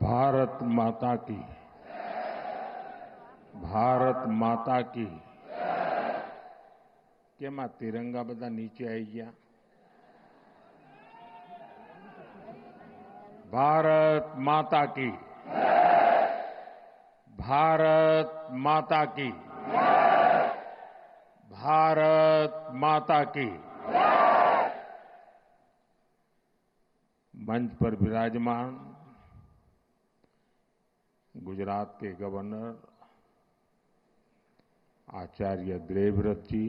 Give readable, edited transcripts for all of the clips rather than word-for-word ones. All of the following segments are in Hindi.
भारत माता की, भारत माता की। કેમ આ તિરંગા બધા નીચે આવી ગયા? भारत माता की, भारत माता की, भारत माता की। मंच पर विराजमान गुजरात के गवर्नर आचार्य देवव्रत जी,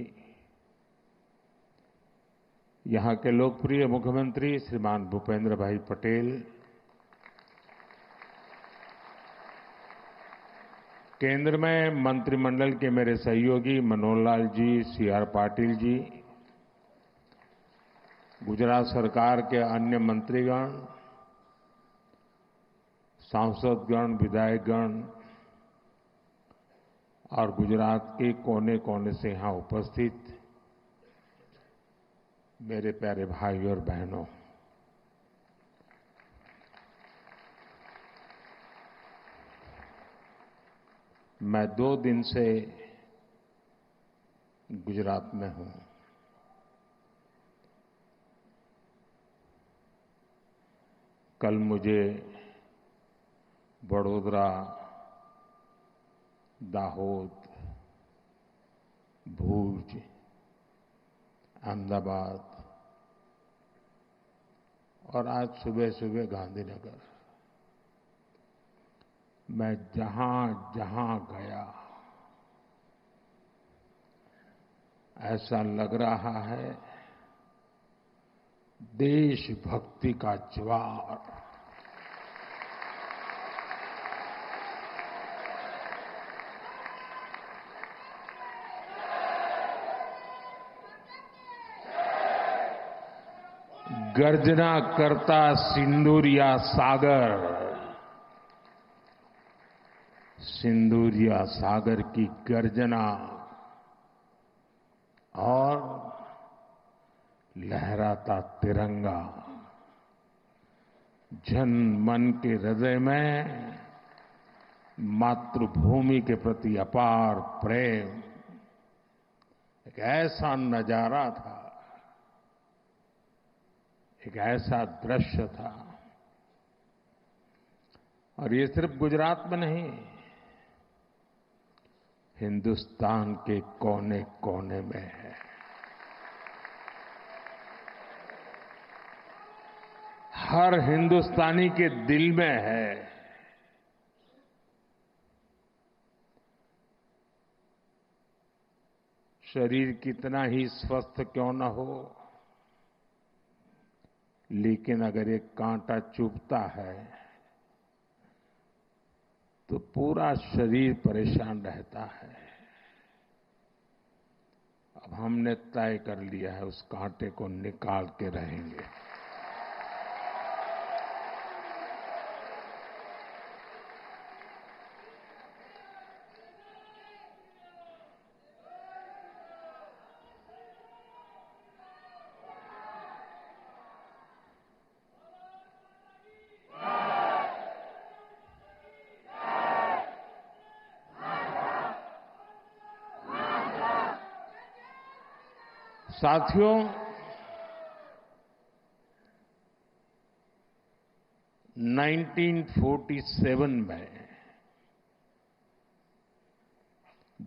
यहां के लोकप्रिय मुख्यमंत्री श्रीमान भूपेंद्र भाई पटेल, केंद्र में मंत्रिमंडल के मेरे सहयोगी मनोहर लाल जी, सीआर पाटिल जी, गुजरात सरकार के अन्य मंत्रीगण, सांसदगण, विधायकगण और गुजरात के कोने कोने से यहां उपस्थित मेरे प्यारे भाई और बहनों, मैं 2 दिन से गुजरात में हूं। कल मुझे वडोदरा, दाहोद, भूज, अहमदाबाद और आज सुबह सुबह गांधीनगर, मैं जहां जहां गया ऐसा लग रहा है देशभक्ति का ज्वार गर्जना करता सिंदूरिया सागर, सिंदूरिया सागर की गर्जना और लहराता तिरंगा जन मन के हृदय में मातृभूमि के प्रति अपार प्रेम, एक ऐसा नजारा था, एक ऐसा दृश्य था। और ये सिर्फ गुजरात में नहीं, हिंदुस्तान के कोने कोने में है। हर हिंदुस्तानी के दिल में है। शरीर कितना ही स्वस्थ क्यों न हो, लेकिन अगर एक कांटा चुभता है तो पूरा शरीर परेशान रहता है। अब हमने तय कर लिया है उस कांटे को निकाल के रहेंगे। साथियों, 1947 में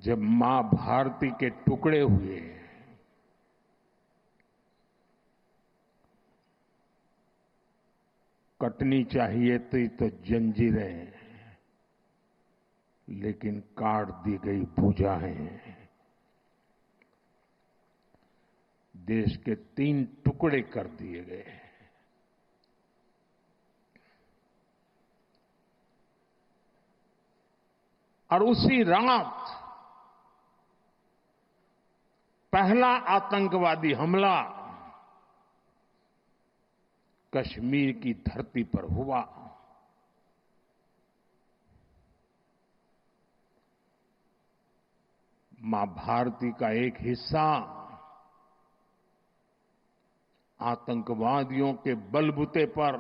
जब मां भारती के टुकड़े हुए, कटनी चाहिए थी तो जंजीरें, लेकिन काट दी गई भुजाएं। देश के 3 टुकड़े कर दिए गए। और उसी रात पहला आतंकवादी हमला कश्मीर की धरती पर हुआ। मां भारती का एक हिस्सा आतंकवादियों के बलबूते पर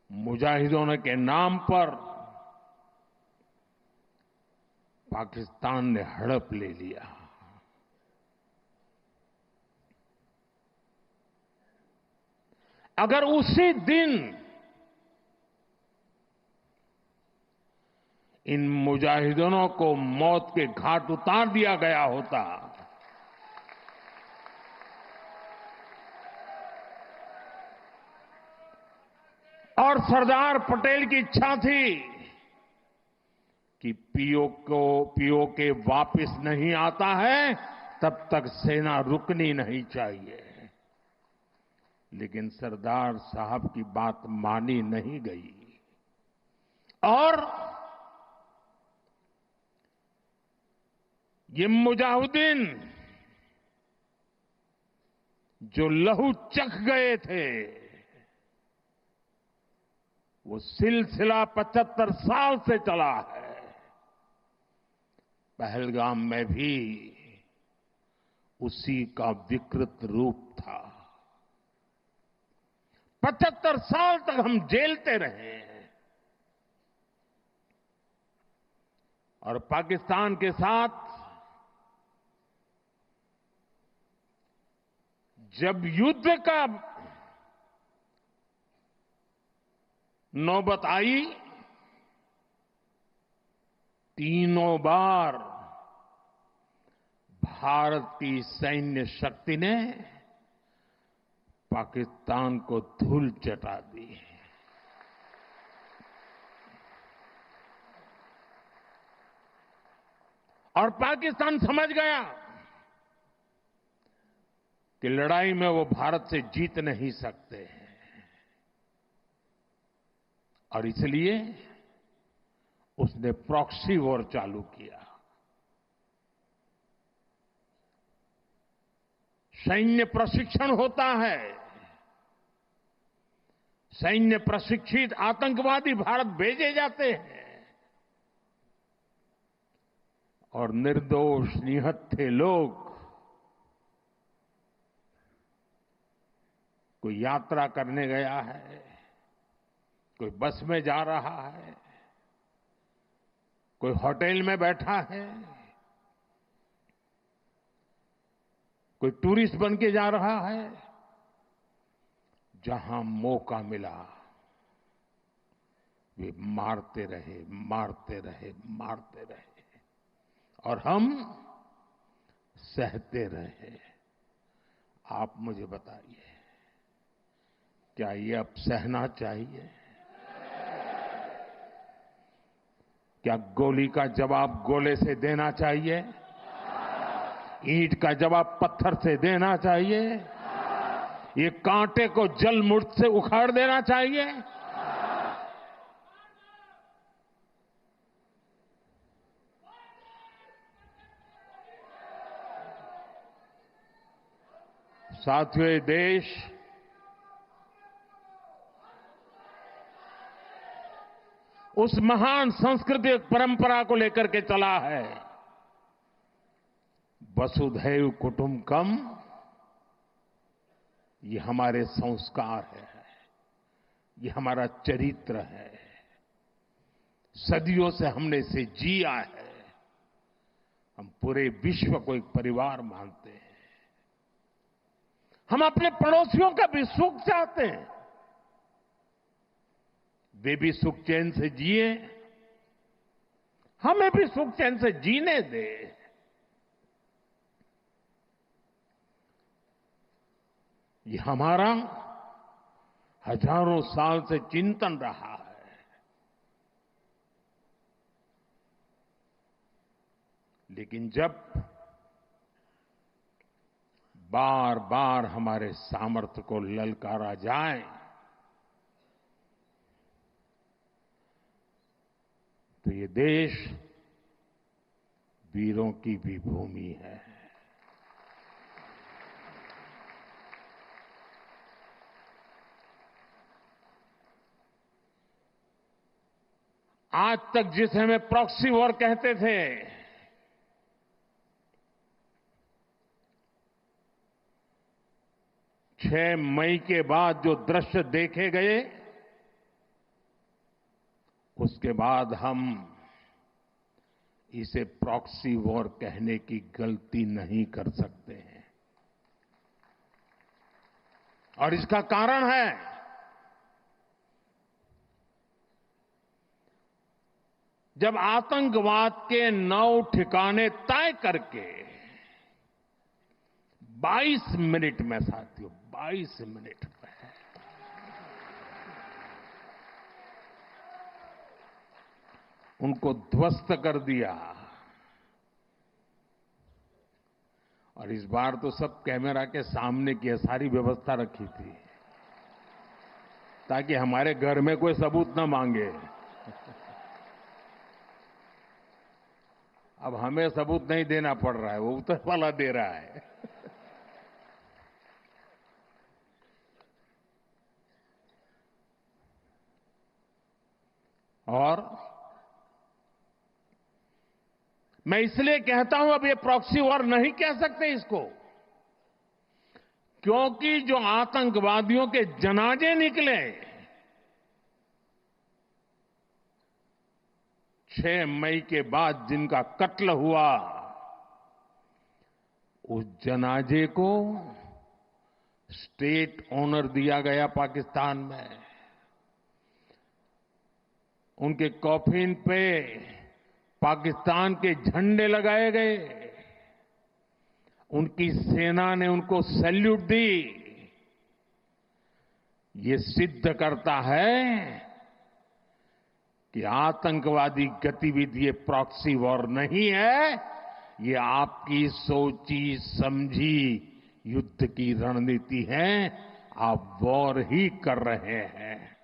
मुजाहिदों के नाम पर पाकिस्तान ने हड़प ले लिया। अगर उसी दिन इन मुजाहिदों को मौत के घाट उतार दिया गया होता और सरदार पटेल की इच्छा थी कि पीओके वापस नहीं आता है तब तक सेना रुकनी नहीं चाहिए, लेकिन सरदार साहब की बात मानी नहीं गई और ये मुजाहिदीन जो लहू चख गए थे वो सिलसिला 75 साल से चला है। पहलगाम में भी उसी का विकृत रूप था। 75 साल तक हम जेलते रहे और पाकिस्तान के साथ जब युद्ध का नौबत आई, तीनों बार भारत की सैन्य शक्ति ने पाकिस्तान को धूल चटा दी। और पाकिस्तान समझ गया कि लड़ाई में वो भारत से जीत नहीं सकते हैं और इसलिए उसने प्रॉक्सी वॉर चालू किया। सैन्य प्रशिक्षण होता है, सैन्य प्रशिक्षित आतंकवादी भारत भेजे जाते हैं और निर्दोष निहत्थे लोग कोई यात्रा करने गया है, कोई बस में जा रहा है, कोई होटल में बैठा है, कोई टूरिस्ट बन के जा रहा है, जहां मौका मिला वे मारते रहे, मारते रहे, मारते रहे और हम सहते रहे। आप मुझे बताइए, क्या ये अब सहना चाहिए? क्या गोली का जवाब गोले से देना चाहिए? ईंट का जवाब पत्थर से देना चाहिए? ये कांटे को जल मुर्द से उखाड़ देना चाहिए? साथियों, ये देश उस महान सांस्कृतिक परंपरा को लेकर के चला है, वसुधैव कुटुंबकम। ये हमारे संस्कार है, ये हमारा चरित्र है, सदियों से हमने इसे जिया है। हम पूरे विश्व को एक परिवार मानते हैं। हम अपने पड़ोसियों का भी सुख चाहते हैं, वे भी सुख चैन से जिए, हमें भी सुख चैन से जीने दे। ये हमारा हजारों साल से चिंतन रहा है। लेकिन जब बार बार हमारे सामर्थ्य को ललकारा जाए तो ये देश वीरों की भी भूमि है। आज तक जिसे हमें प्रॉक्सी वॉर कहते थे, 6 मई के बाद जो दृश्य देखे गए उसके बाद हम इसे प्रॉक्सी वॉर कहने की गलती नहीं कर सकते हैं। और इसका कारण है जब आतंकवाद के 9 ठिकाने तय करके 22 मिनट में, साथियों 22 मिनट में उनको ध्वस्त कर दिया। और इस बार तो सब कैमरा के सामने की सारी व्यवस्था रखी थी ताकि हमारे घर में कोई सबूत न मांगे। अब हमें सबूत नहीं देना पड़ रहा है, वो ऊपर वाला दे रहा है। और मैं इसलिए कहता हूं अब ये प्रॉक्सी वॉर नहीं कह सकते इसको, क्योंकि जो आतंकवादियों के जनाजे निकले 6 मई के बाद जिनका कत्ल हुआ, उस जनाजे को स्टेट ऑनर दिया गया पाकिस्तान में। उनके कॉफिन पे पाकिस्तान के झंडे लगाए गए, उनकी सेना ने उनको सैल्यूट दी। ये सिद्ध करता है कि आतंकवादी गतिविधि प्रॉक्सी वॉर नहीं है, ये आपकी सोची समझी युद्ध की रणनीति है। आप वॉर ही कर रहे हैं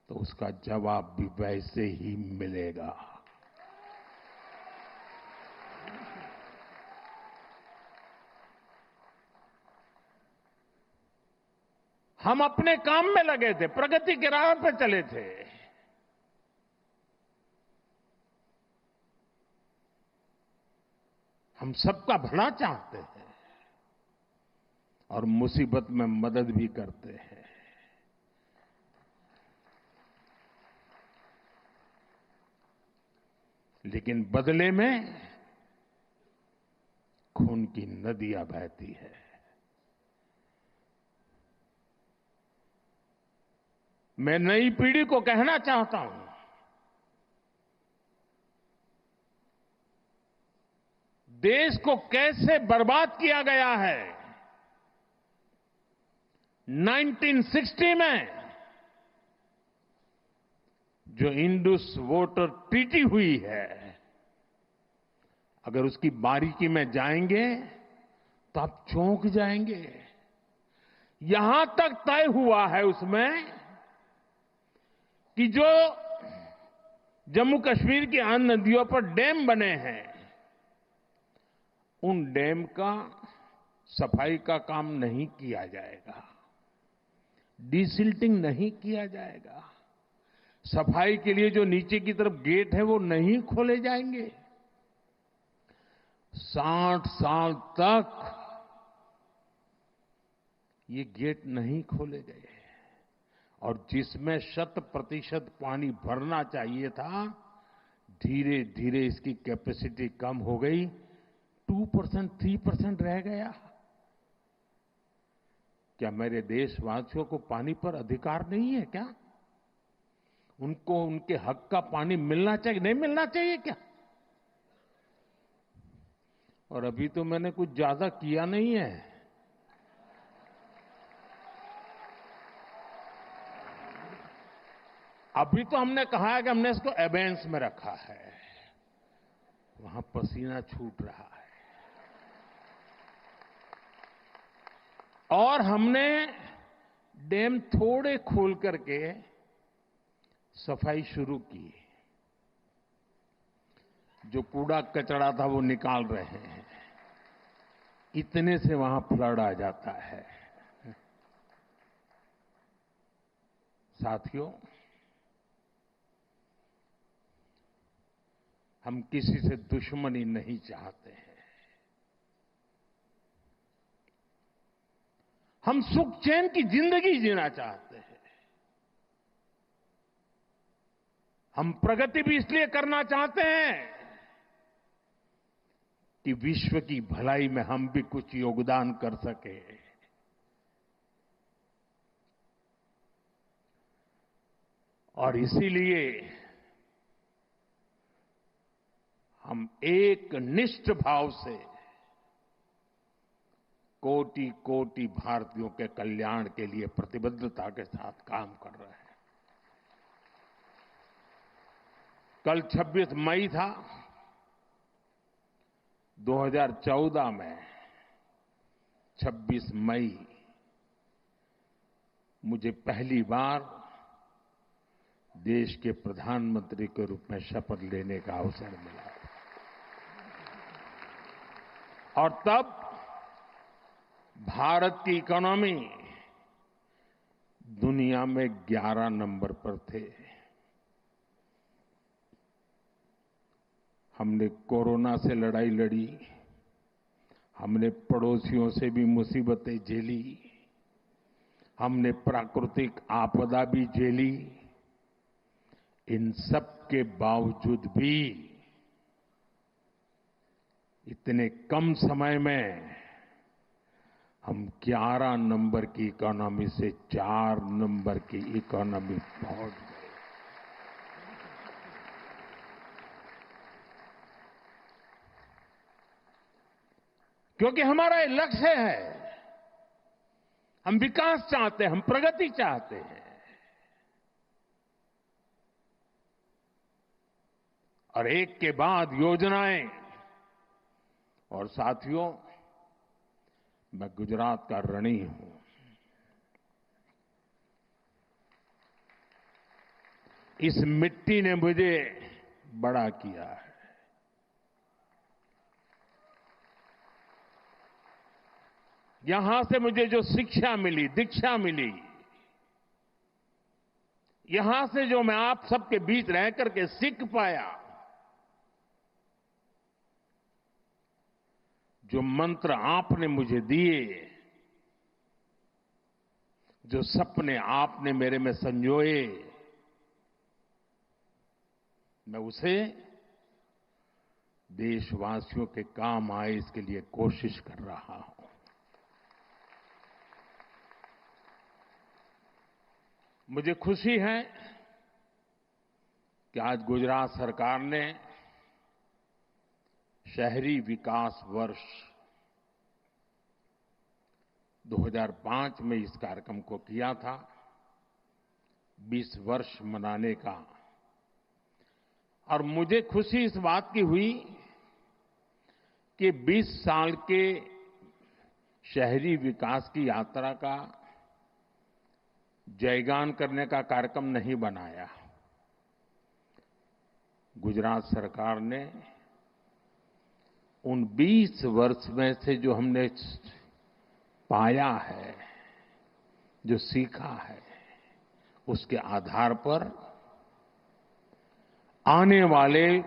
तो उसका जवाब भी वैसे ही मिलेगा। हम अपने काम में लगे थे, प्रगति के राह पे चले थे। हम सबका भला चाहते हैं और मुसीबत में मदद भी करते हैं। लेकिन बदले में खून की नदियां बहती है। मैं नई पीढ़ी को कहना चाहता हूं, देश को कैसे बर्बाद किया गया है। 1960 में जो इंडस वाटर ट्रीटी हुई है, अगर उसकी बारीकी में जाएंगे तो आप चौंक जाएंगे। यहां तक तय हुआ है उसमें कि जो जम्मू कश्मीर की अन्य नदियों पर डैम बने हैं, उन डैम का सफाई का काम नहीं किया जाएगा, डिसिल्टिंग नहीं किया जाएगा, सफाई के लिए जो नीचे की तरफ गेट है वो नहीं खोले जाएंगे। 60 साल तक ये गेट नहीं खोले गए और जिसमें 100% पानी भरना चाहिए था, धीरे धीरे इसकी कैपेसिटी कम हो गई, 2%, 3% रह गया। क्या मेरे देशवासियों को पानी पर अधिकार नहीं है क्या? उनको उनके हक का पानी मिलना चाहिए, नहीं मिलना चाहिए क्या? और अभी तो मैंने कुछ ज्यादा किया नहीं है। अभी तो हमने कहा है कि हमने इसको एबेंस में रखा है, वहां पसीना छूट रहा है। और हमने डैम थोड़े खोल करके सफाई शुरू की, जो कूड़ा कचरा था वो निकाल रहे हैं। इतने से वहां फ्लड आ जाता है। साथियों, हम किसी से दुश्मनी नहीं चाहते हैं। हम सुख चैन की जिंदगी जीना चाहते हैं। हम प्रगति भी इसलिए करना चाहते हैं कि विश्व की भलाई में हम भी कुछ योगदान कर सके। और इसीलिए हम एक निष्ठ भाव से कोटि कोटि भारतीयों के कल्याण के लिए प्रतिबद्धता के साथ काम कर रहे हैं। कल 26 मई था। 2014 में 26 मई मुझे पहली बार देश के प्रधानमंत्री के रूप में शपथ लेने का अवसर मिला। और तब भारत की इकोनॉमी दुनिया में 11 नंबर पर थे। हमने कोरोना से लड़ाई लड़ी, हमने पड़ोसियों से भी मुसीबतें झेली, हमने प्राकृतिक आपदा भी झेली। इन सब के बावजूद भी इतने कम समय में हम 11 नंबर की इकोनॉमी से 4 नंबर की इकोनॉमी पहुंच गए। क्योंकि हमारा ये लक्ष्य है, हम विकास चाहते हैं, हम प्रगति चाहते हैं। और एक के बाद योजनाएं। और साथियों, मैं गुजरात का ऋणी हूं। इस मिट्टी ने मुझे बड़ा किया है। यहां से मुझे जो शिक्षा मिली, दीक्षा मिली, यहां से जो मैं आप सबके बीच रह करके सीख पाया, जो मंत्र आपने मुझे दिए, जो सपने आपने मेरे में संजोए, मैं उसे देशवासियों के काम आए इसके लिए कोशिश कर रहा हूं। मुझे खुशी है कि आज गुजरात सरकार ने शहरी विकास वर्ष 2005 में इस कार्यक्रम को किया था, 20 वर्ष मनाने का। और मुझे खुशी इस बात की हुई कि 20 साल के शहरी विकास की यात्रा का जयगान करने का कार्यक्रम नहीं बनाया। गुजरात सरकार ने उन 20 वर्ष में से जो हमने पाया है, जो सीखा है, उसके आधार पर आने वाले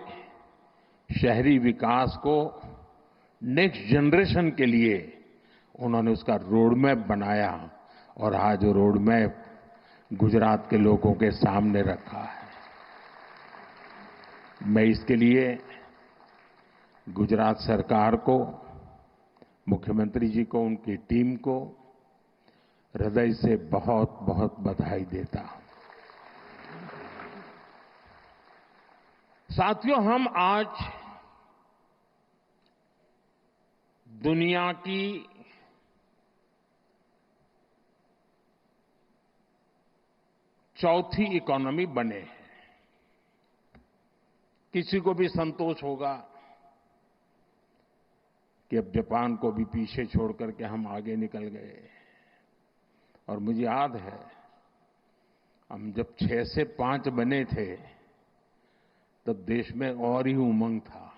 शहरी विकास को नेक्स्ट जनरेशन के लिए उन्होंने उसका रोड मैप बनाया। और आज वो रोड मैप गुजरात के लोगों के सामने रखा है। मैं इसके लिए गुजरात सरकार को, मुख्यमंत्री जी को, उनकी टीम को हृदय से बहुत बहुत बधाई देता हूं। साथियों, हम आज दुनिया की चौथी इकोनॉमी बने हैं। किसी को भी संतोष होगा कि अब जापान को भी पीछे छोड़ करके हम आगे निकल गए। और मुझे याद है, हम जब 6 से 5 बने थे तब देश में और ही उमंग था,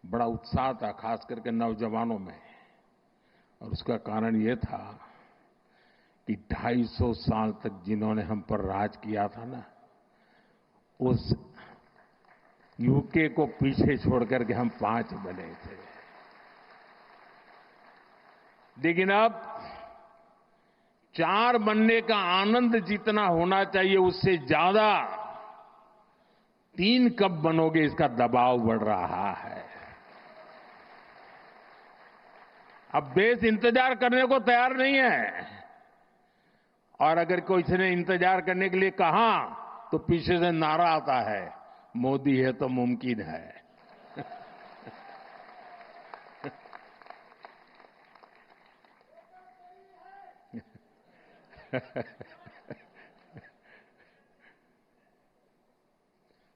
बड़ा उत्साह था, खास करके नौजवानों में। और उसका कारण ये था कि 250 साल तक जिन्होंने हम पर राज किया था ना, उस यूके को पीछे छोड़ करके हम 5 बने थे। लेकिन अब 4 बनने का आनंद जितना होना चाहिए, उससे ज्यादा 3 कब बनोगे इसका दबाव बढ़ रहा है। अब देश इंतजार करने को तैयार नहीं है, और अगर किसी ने इंतजार करने के लिए कहा तो पीछे से नारा आता है, मोदी है तो मुमकिन है।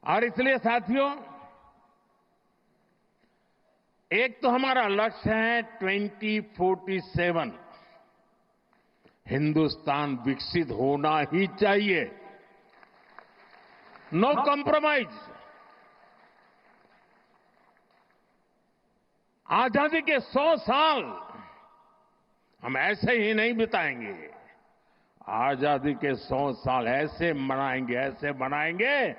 और इसलिए साथियों, एक तो हमारा लक्ष्य है 2047 हिंदुस्तान विकसित होना ही चाहिए, नो कॉम्प्रोमाइज। आजादी के 100 साल हम ऐसे ही नहीं बिताएंगे। आजादी के 100 साल ऐसे मनाएंगे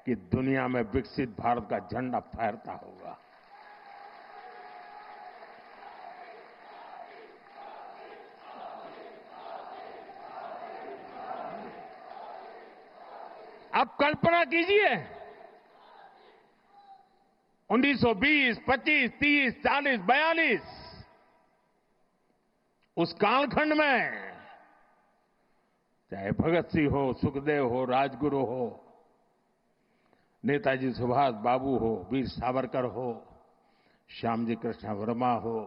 कि दुनिया में विकसित भारत का झंडा फहरता होगा। अब कल्पना कीजिए, 1920, 25, 30, 40, 42 उस कालखंड में चाहे भगत सिंह हो, सुखदेव हो, राजगुरु हो, नेताजी सुभाष बाबू हो, वीर सावरकर हो, श्यामजी कृष्ण वर्मा हो,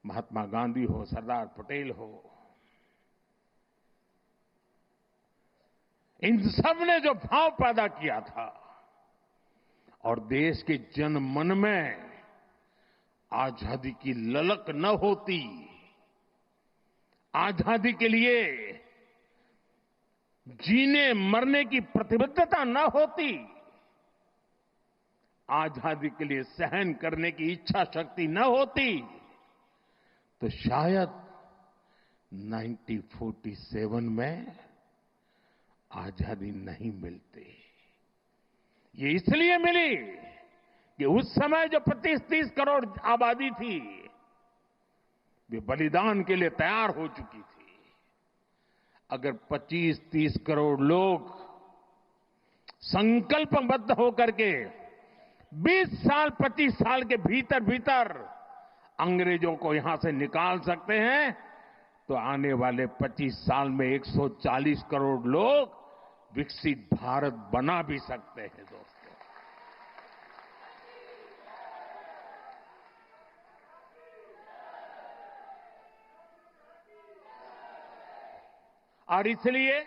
महात्मा गांधी हो, सरदार पटेल हो, इन सब ने जो भाव पैदा किया था और देश के जन मन में आजादी की ललक न होती, आजादी के लिए जीने मरने की प्रतिबद्धता न होती, आजादी के लिए सहन करने की इच्छा शक्ति न होती, तो शायद 1947 में आजादी नहीं मिलती। ये इसलिए मिली कि उस समय जो 25-30 करोड़ आबादी थी, वे बलिदान के लिए तैयार हो चुकी थी। अगर 25-30 करोड़ लोग संकल्पबद्ध होकर के 20 साल 25 साल के भीतर भीतर अंग्रेजों को यहां से निकाल सकते हैं, तो आने वाले 25 साल में 140 करोड़ लोग विकसित भारत बना भी सकते हैं दोस्तों। और इसलिए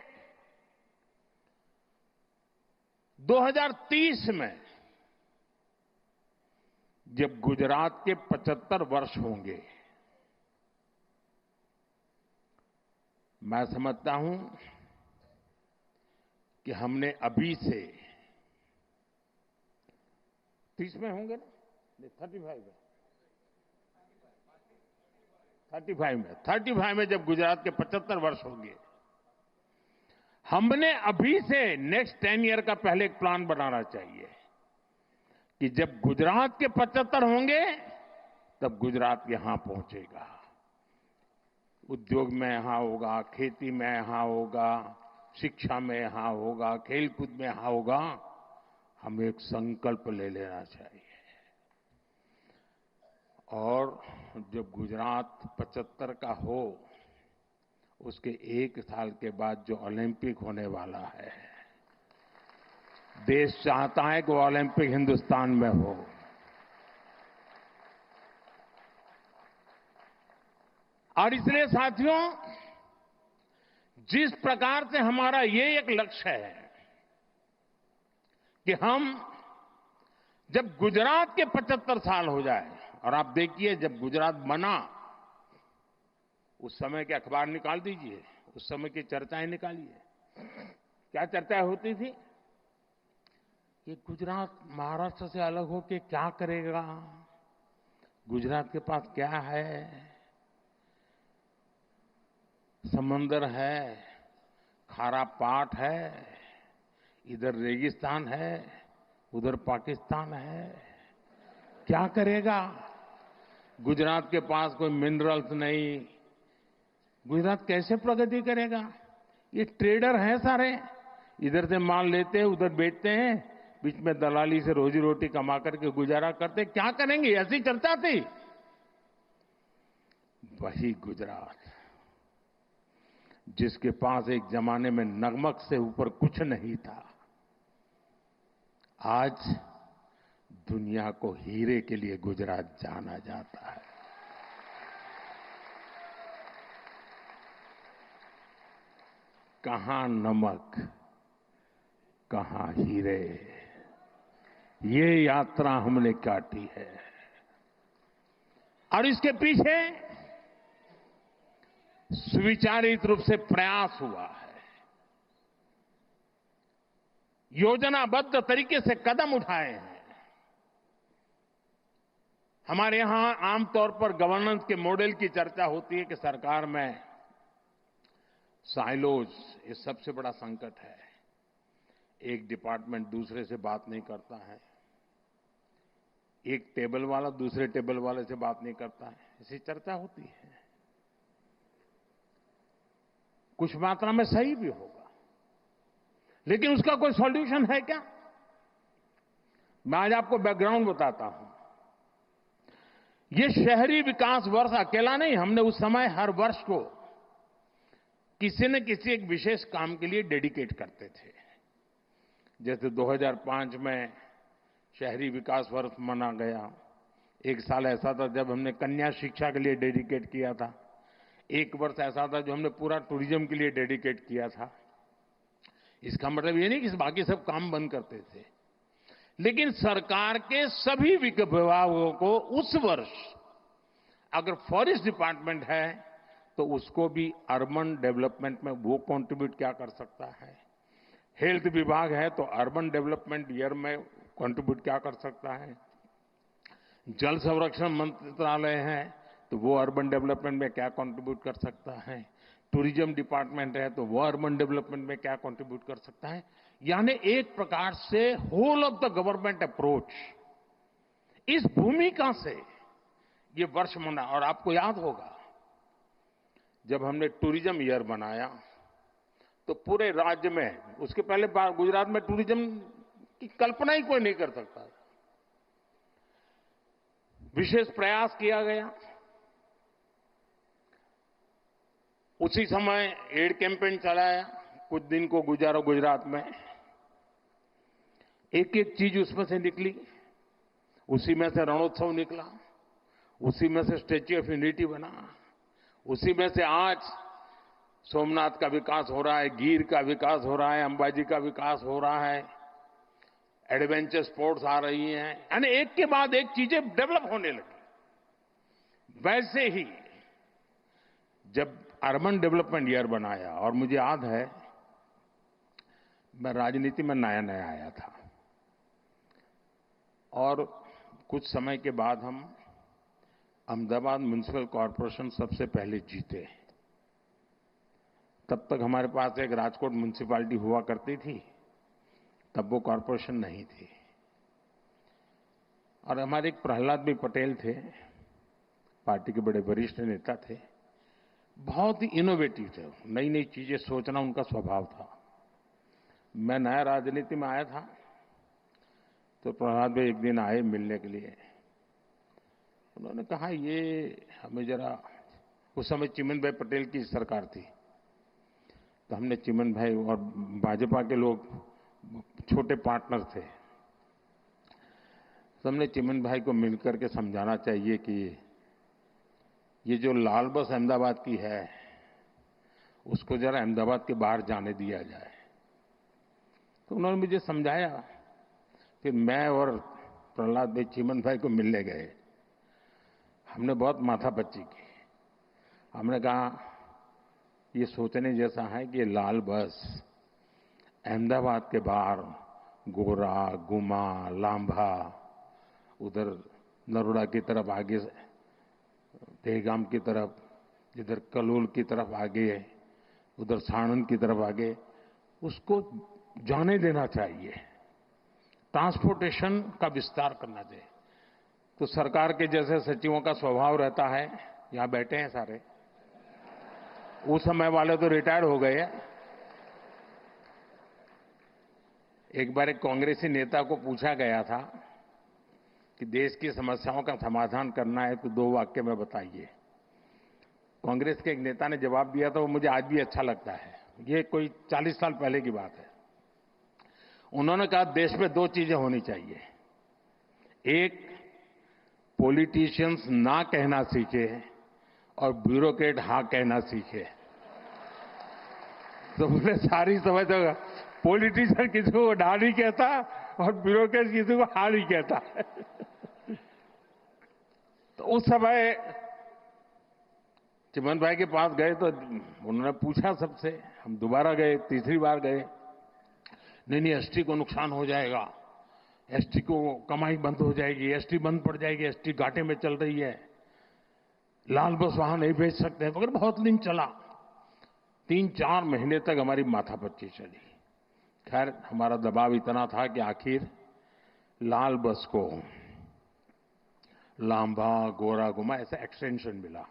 2030 में जब गुजरात के 75 वर्ष होंगे, मैं समझता हूं कि हमने अभी से 30 में होंगे ना, 35 में जब गुजरात के 75 वर्ष होंगे, हमने अभी से नेक्स्ट 10 ईयर का पहले एक प्लान बनाना चाहिए कि जब गुजरात के 75 होंगे तब गुजरात यहां पहुंचेगा, उद्योग में यहां होगा, खेती में यहां होगा, शिक्षा में यहां होगा, खेलकूद में यहां होगा। हमें एक संकल्प ले लेना चाहिए, और जब गुजरात 75 का हो, उसके 1 साल के बाद जो ओलंपिक होने वाला है, देश चाहता है कि वो ओलंपिक हिंदुस्तान में हो। और इसलिए साथियों, जिस प्रकार से हमारा ये एक लक्ष्य है कि हम जब गुजरात के 75 साल हो जाए, और आप देखिए जब गुजरात बना उस समय के अखबार निकाल दीजिए, उस समय की चर्चाएं निकालिए, क्या चर्चा होती थी कि गुजरात महाराष्ट्र से अलग होकर क्या करेगा, गुजरात के पास क्या है, समंदर है, खारा पाट है, इधर रेगिस्तान है, उधर पाकिस्तान है, क्या करेगा, गुजरात के पास कोई मिनरल्स नहीं, गुजरात कैसे प्रगति करेगा, ये ट्रेडर हैं सारे, इधर से माल लेते हैं, उधर बेचते हैं, बीच में दलाली से रोजी रोटी कमा करके गुजारा करते। क्या करेंगे? ऐसी चर्चा थी। वही गुजरात जिसके पास एक जमाने में नमक से ऊपर कुछ नहीं था, आज दुनिया को हीरे के लिए गुजरात जाना जाता है। कहां नमक, कहां हीरे, ये यात्रा हमने काटी है। और इसके पीछे सुविचारित रूप से प्रयास हुआ है, योजनाबद्ध तरीके से कदम उठाए हैं। हमारे यहां आमतौर पर गवर्नेंस के मॉडल की चर्चा होती है कि सरकार में साइलोज ये सबसे बड़ा संकट है। एक डिपार्टमेंट दूसरे से बात नहीं करता है, एक टेबल वाला दूसरे टेबल वाले से बात नहीं करता है, ऐसी चर्चा होती है। कुछ मात्रा में सही भी होगा, लेकिन उसका कोई सॉल्यूशन है क्या? मैं आज आपको बैकग्राउंड बताता हूं। ये शहरी विकास वर्ष अकेला नहीं, हमने उस समय हर वर्ष को किसी न किसी एक विशेष काम के लिए डेडिकेट करते थे। जैसे 2005 में शहरी विकास वर्ष मना गया। एक साल ऐसा था जब हमने कन्या शिक्षा के लिए डेडिकेट किया था। एक वर्ष ऐसा था जो हमने पूरा टूरिज्म के लिए डेडिकेट किया था। इसका मतलब ये नहीं कि बाकी सब काम बंद करते थे, लेकिन सरकार के सभी विभागों को उस वर्ष अगर फॉरेस्ट डिपार्टमेंट है तो उसको भी अर्बन डेवलपमेंट में वो कंट्रीब्यूट क्या कर सकता है, हेल्थ विभाग है तो अर्बन डेवलपमेंट ईयर में कंट्रीब्यूट क्या कर सकता है, जल संरक्षण मंत्रालय है तो वो अर्बन डेवलपमेंट में क्या कंट्रीब्यूट कर सकता है, टूरिज्म डिपार्टमेंट है तो वो अर्बन डेवलपमेंट में क्या कंट्रीब्यूट कर सकता है। यानी एक प्रकार से whole of the government approach, इस भूमिका से ये वर्ष मना। और आपको याद होगा जब हमने टूरिज्म ईयर बनाया तो पूरे राज्य में, उसके पहले गुजरात में टूरिज्म की कल्पना ही कोई नहीं कर सकता, विशेष प्रयास किया गया। उसी समय एड कैंपेन चलाया, कुछ दिन को गुजारो गुजरात में। एक एक चीज उसमें से निकली, उसी में से रणोत्सव निकला, उसी में से स्टैच्यू ऑफ यूनिटी बना, उसी में से आज सोमनाथ का विकास हो रहा है, गिर का विकास हो रहा है, अंबाजी का विकास हो रहा है, एडवेंचर स्पोर्ट्स आ रही हैं, यानी एक के बाद एक चीजें डेवलप होने लगी। वैसे ही जब अर्बन डेवलपमेंट ईयर बनाया, और मुझे याद है मैं राजनीति में नया नया आया था और कुछ समय के बाद हम अहमदाबाद म्युनिसिपल कॉरपोरेशन सबसे पहले जीते। तब तक हमारे पास एक राजकोट म्युनिसिपैलिटी हुआ करती थी, तब वो कॉरपोरेशन नहीं थी। और हमारे एक प्रहलाद भाई पटेल थे, पार्टी के बड़े वरिष्ठ नेता थे, बहुत ही इनोवेटिव थे, नई नई चीजें सोचना उनका स्वभाव था। मैं नया राजनीति में आया था तो प्रहलाद भाई एक दिन आए मिलने के लिए। उन्होंने कहा ये हमें जरा, उस समय चिमन भाई पटेल की सरकार थी, तो हमने चिमन भाई और भाजपा के लोग छोटे पार्टनर थे, तो हमने चिमन भाई को मिलकर के समझाना चाहिए कि ये जो लाल बस अहमदाबाद की है उसको जरा अहमदाबाद के बाहर जाने दिया जाए। तो उन्होंने मुझे समझाया। फिर मैं और प्रहलाद भाई चिमन भाई को मिलने गए, हमने बहुत माथापच्ची की। हमने कहा ये सोचने जैसा है कि ये लाल बस अहमदाबाद के बाहर गोरा, गुमा, लांभा, उधर नरोडा की तरफ आगे, दहगाम की तरफ, इधर कलोल की तरफ आगे, उधर साणंद की तरफ आगे, उसको जाने देना चाहिए, ट्रांसपोर्टेशन का विस्तार करना चाहिए। तो सरकार के जैसे सचिवों का स्वभाव रहता है, यहां बैठे हैं सारे, उस समय वाले तो रिटायर हो गए, एक बार एक कांग्रेसी नेता को पूछा गया था कि देश की समस्याओं का समाधान करना है तो 2 वाक्य में बताइए। कांग्रेस के एक नेता ने जवाब दिया था, वो मुझे आज भी अच्छा लगता है। ये कोई 40 साल पहले की बात है। उन्होंने कहा देश में 2 चीजें होनी चाहिए। एक, पॉलिटिशियंस ना कहना सीखे और ब्यूरोक्रेट हाँ कहना सीखे। तो बोले सारी समझ होगा, पॉलिटिशियन किसी को ढा नहीं कहता और ब्यूरोक्रेट किसी को हाँ नहीं कहता। तो उस समय चिमन भाई के पास गए तो उन्होंने पूछा सबसे, हम दोबारा गए, तीसरी बार गए, नहीं एसटी को नुकसान हो जाएगा, एसटी को कमाई बंद हो जाएगी, एसटी बंद पड़ जाएगी, एसटी घाटे में चल रही है, लाल बस वहां नहीं भेज सकते, मगर बहुत दिन चला। 3-4 महीने तक हमारी माथापच्ची चली। खैर हमारा दबाव इतना था कि आखिर लाल बस को लांबा गोरा गुमा ऐसा एक्सटेंशन मिला।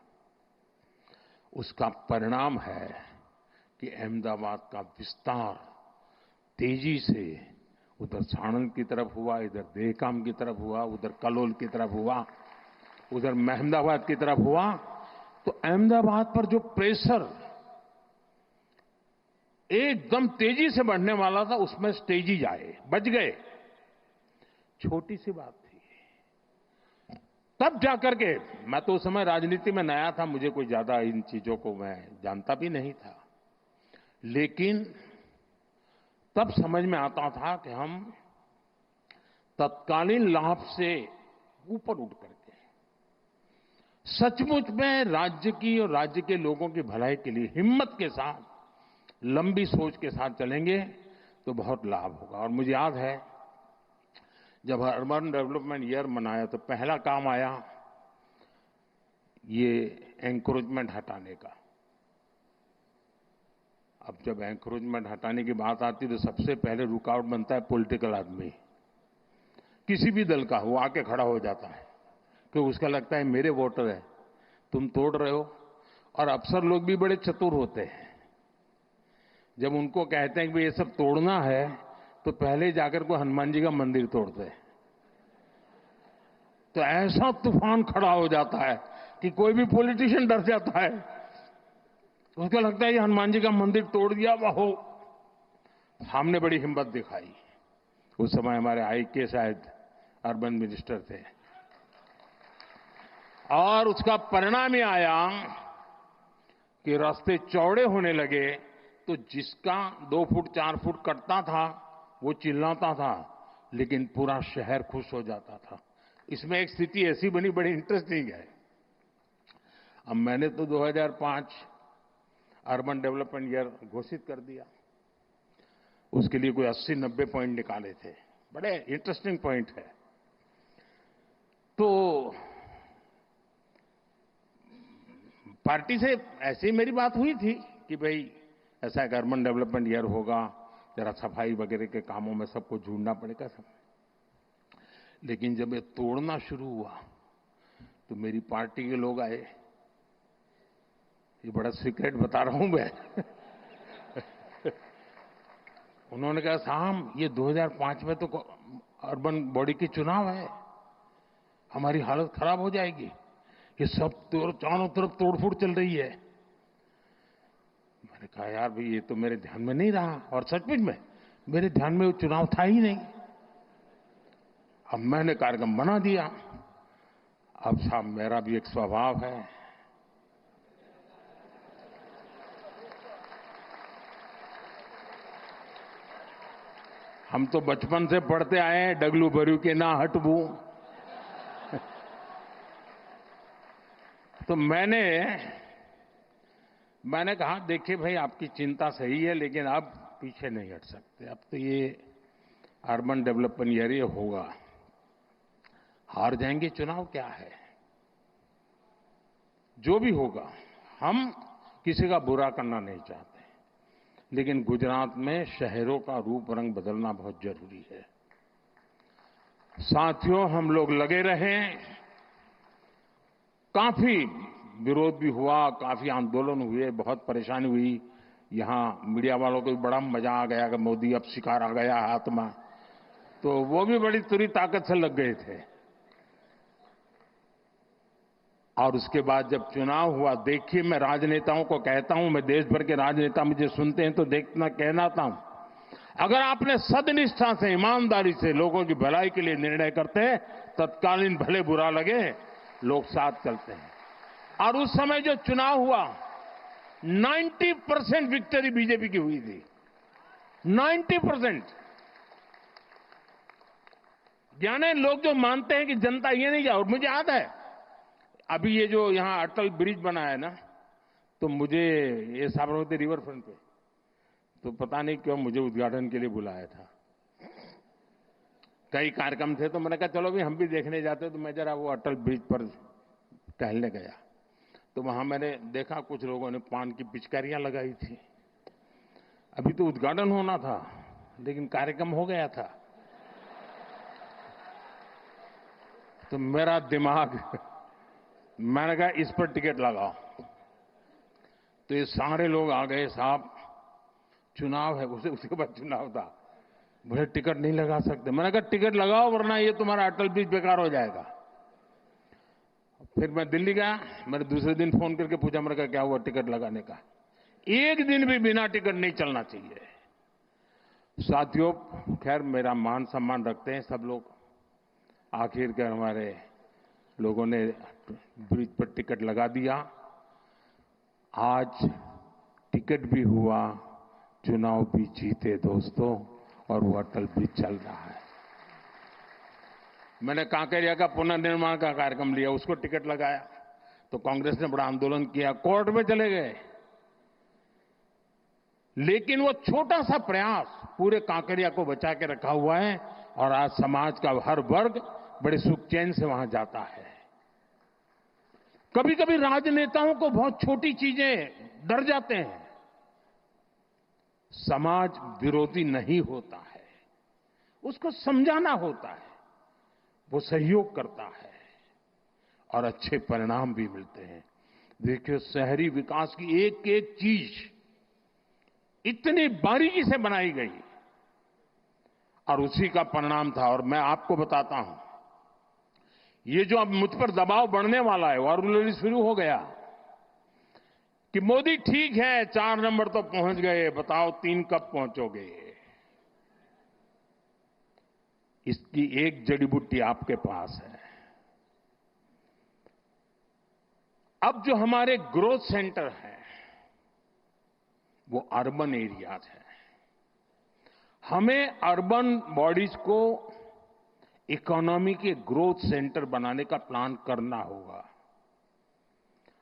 उसका परिणाम है कि अहमदाबाद का विस्तार तेजी से उधर साणंद की तरफ हुआ, इधर देहकाम की तरफ हुआ, उधर कलोल की तरफ हुआ, उधर अहमदाबाद की तरफ हुआ। तो अहमदाबाद पर जो प्रेशर एकदम तेजी से बढ़ने वाला था, उसमें तेजी आए, बच गए। छोटी सी बात थी। तब जाकर के, मैं तो उस समय राजनीति में नया था, मुझे कोई ज्यादा इन चीजों को मैं जानता भी नहीं था, लेकिन तब समझ में आता था कि हम तत्कालीन लाभ से ऊपर उठ करके सचमुच में राज्य की और राज्य के लोगों की भलाई के लिए हिम्मत के साथ, लंबी सोच के साथ चलेंगे तो बहुत लाभ होगा। और मुझे याद है जब अर्बन डेवलपमेंट ईयर मनाया तो पहला काम आया ये एंक्रोचमेंट हटाने का। अब जब एंक्रोचमेंट हटाने की बात आती तो सबसे पहले रुकावट बनता है पॉलिटिकल आदमी, किसी भी दल का, वो आके खड़ा हो जाता है क्योंकि उसका लगता है मेरे वोटर है, तुम तोड़ रहे हो। और अफसर लोग भी बड़े चतुर होते हैं, जब उनको कहते हैं कि ये सब तोड़ना है तो पहले जाकर को हनुमान जी का मंदिर तोड़ते हैं। तो ऐसा तूफान खड़ा हो जाता है कि कोई भी पॉलिटिशियन डर जाता है, उसको लगता है ये हनुमान जी का मंदिर तोड़ दिया। वो हमने बड़ी हिम्मत दिखाई। उस समय हमारे आईके शायद अर्बन मिनिस्टर थे, और उसका परिणाम ये आया कि रास्ते चौड़े होने लगे तो जिसका 2 फुट 4 फुट कटता था वो चिल्लाता था, लेकिन पूरा शहर खुश हो जाता था। इसमें एक स्थिति ऐसी बनी, बड़ी इंटरेस्टिंग है। अब मैंने तो 2005 अर्बन डेवलपमेंट ईयर घोषित कर दिया। उसके लिए कोई 80-90 पॉइंट निकाले थे, बड़े इंटरेस्टिंग पॉइंट है। तो पार्टी से ऐसे ही मेरी बात हुई थी कि भाई ऐसा एक अर्बन डेवलपमेंट ईयर होगा, जरा सफाई वगैरह के कामों में सबको जुड़ना पड़ेगा सब। लेकिन जब ये तोड़ना शुरू हुआ तो मेरी पार्टी के लोग आए, ये बड़ा सीक्रेट बता रहा हूं मैं। उन्होंने कहा साहब ये 2005 में तो अर्बन बॉडी की चुनाव है, हमारी हालत खराब हो जाएगी, ये सब चारों तरफ तोड़फोड़ चल रही है। मैंने कहा यार भाई ये तो मेरे ध्यान में नहीं रहा, और सचमुच में मेरे ध्यान में वो चुनाव था ही नहीं। अब मैंने कार्यक्रम बना दिया। अब साहब मेरा भी एक स्वभाव है, हम तो बचपन से पढ़ते आए हैं डगलू भरू के ना हटबू। तो मैंने कहा देखिए भाई आपकी चिंता सही है, लेकिन अब पीछे नहीं हट सकते। अब तो ये अर्बन डेवलपमेंट ईयर ये होगा, हार जाएंगे चुनाव क्या है, जो भी होगा। हम किसी का बुरा करना नहीं चाहते, लेकिन गुजरात में शहरों का रूप रंग बदलना बहुत जरूरी है। साथियों हम लोग लगे रहे, काफी विरोध भी हुआ, काफी आंदोलन हुए, बहुत परेशानी हुई, यहां मीडिया वालों को भी बड़ा मजा आ गया कि मोदी अब शिकार आ गया हाथ में, तो वो भी बड़ी तुरी ताकत से लग गए थे। और उसके बाद जब चुनाव हुआ, देखिए मैं राजनेताओं को कहता हूं, मैं देश भर के राजनेता मुझे सुनते हैं तो देखना कहना था, अगर आपने सदनिष्ठा से, ईमानदारी से लोगों की भलाई के लिए निर्णय करते हैं, तत्कालीन भले बुरा लगे, लोग साथ चलते हैं। और उस समय जो चुनाव हुआ, 90% विक्ट्री बीजेपी की हुई थी, 90%। यानी लोग जो मानते हैं कि जनता ये नहीं जाए। और मुझे याद है अभी ये जो यहां अटल ब्रिज बना है ना, तो मुझे ये साबरमती रिवर फ्रंट पे, तो पता नहीं क्यों मुझे उद्घाटन के लिए बुलाया था। कई कार्यक्रम थे तो मैंने कहा चलो भी हम भी देखने जाते, तो मैं जरा वो अटल ब्रिज पर टहलने गया, तो वहां मैंने देखा कुछ लोगों ने पान की पिचकारियां लगाई थी। अभी तो उद्घाटन होना था, लेकिन कार्यक्रम हो गया था। तो मेरा दिमाग, मैंने कहा इस पर टिकट लगाओ। तो ये सारे लोग आ गए, साहब चुनाव है, उसके बाद चुनाव था, मुझे टिकट नहीं लगा सकते। मैंने कहा टिकट लगाओ वरना ये तुम्हारा अटल ब्रिज बेकार हो जाएगा। फिर मैं दिल्ली गया, मैंने दूसरे दिन फोन करके पूछा, मैंने कहा क्या हुआ टिकट लगाने का? एक दिन भी बिना टिकट नहीं चलना चाहिए। साथियों, खैर मेरा मान सम्मान रखते हैं सब लोग, आखिरकार हमारे लोगों ने ब्रिज पर टिकट लगा दिया। आज टिकट भी हुआ, चुनाव भी जीते दोस्तों, और वो अटल ब्रिज चल रहा है। मैंने कांकरिया का पुनर्निर्माण का कार्यक्रम लिया, उसको टिकट लगाया, तो कांग्रेस ने बड़ा आंदोलन किया, कोर्ट में चले गए। लेकिन वो छोटा सा प्रयास पूरे कांकरिया को बचा के रखा हुआ है, और आज समाज का हर वर्ग बड़े सुख चैन से वहां जाता है। कभी कभी राजनेताओं को बहुत छोटी चीजें डर जाते हैं। समाज विरोधी नहीं होता है, उसको समझाना होता है, वो सहयोग करता है और अच्छे परिणाम भी मिलते हैं। देखिए शहरी विकास की एक एक चीज इतनी बारीकी से बनाई गई, और उसी का परिणाम था। और मैं आपको बताता हूं, ये जो अब मुझ पर दबाव बढ़ने वाला है, वो ऑलरेडी शुरू हो गया कि मोदी ठीक है 4 नंबर तो पहुंच गए, बताओ 3 कब पहुंचोगे? इसकी एक जड़ी बूटी आपके पास है। अब जो हमारे ग्रोथ सेंटर हैं, वो अर्बन एरियाज हैं। हमें अर्बन बॉडीज को इकोनॉमी के ग्रोथ सेंटर बनाने का प्लान करना होगा।